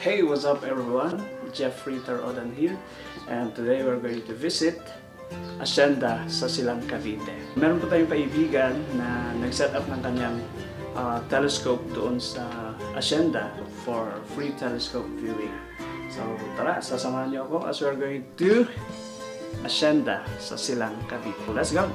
Hey, what's up everyone? Jeffrey Tarodan here, and today we're going to visit Acienda sa Silang, Cavite. Meron po tayong kaibigan na nag-set up ng kanyang telescope doon sa Acienda for free telescope viewing. So tara, sasamahan niyo ako as we're going to Acienda sa Silang, Cavite. Let's go!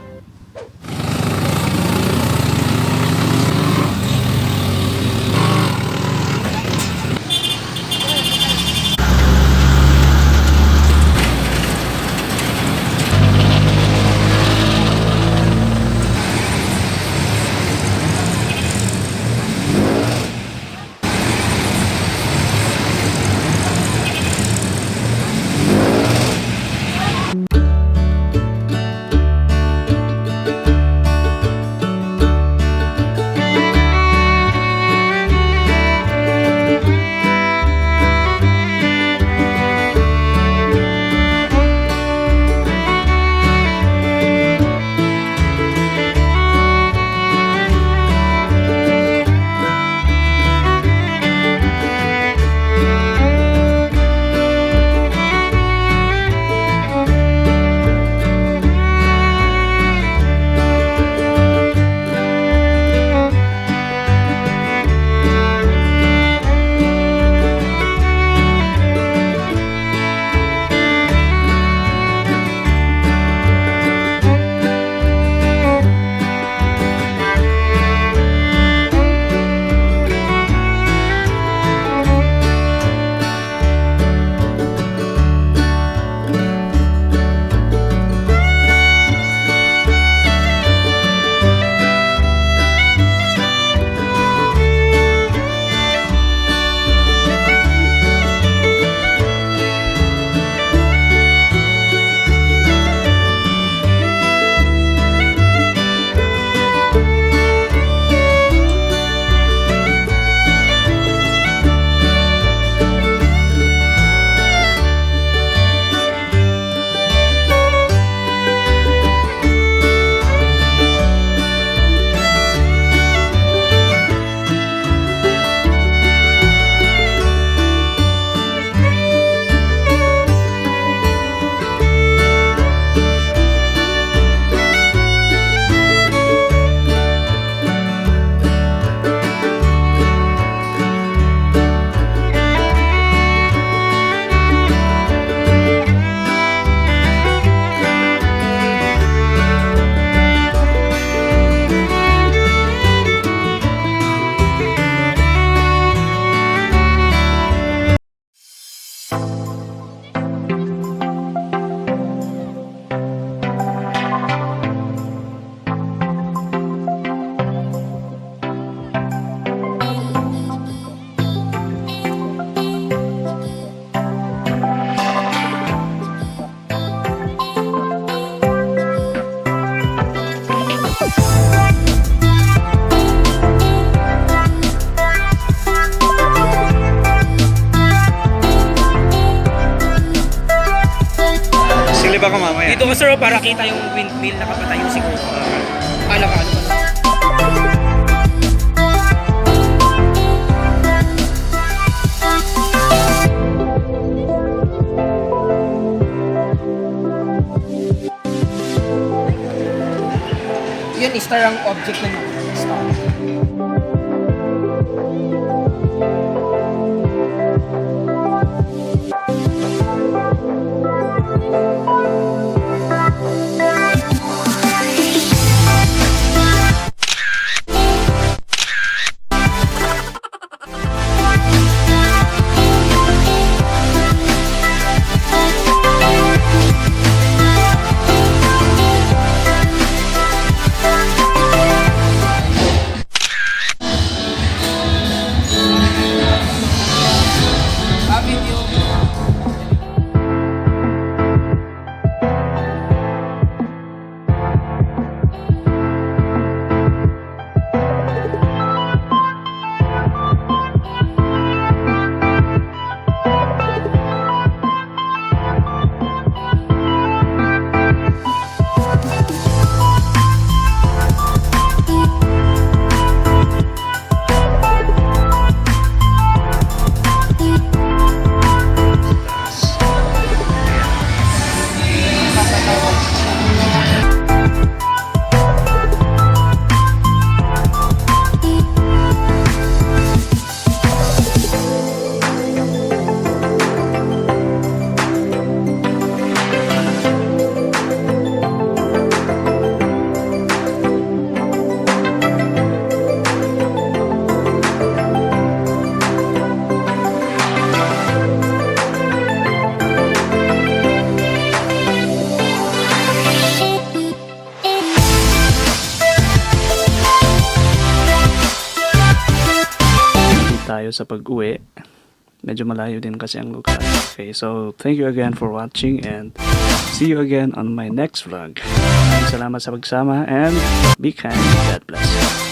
Baka mamaya. Dito ko sir para kita yung windmill nakapatayo siguro. Ano ba? Yun, star ang object ng star. sa pag-uwi. Medyo malayo din kasi ang lugar. Okay, so thank you again for watching and see you again on my next vlog. Maraming salamat sa pagsama and be kind. God bless.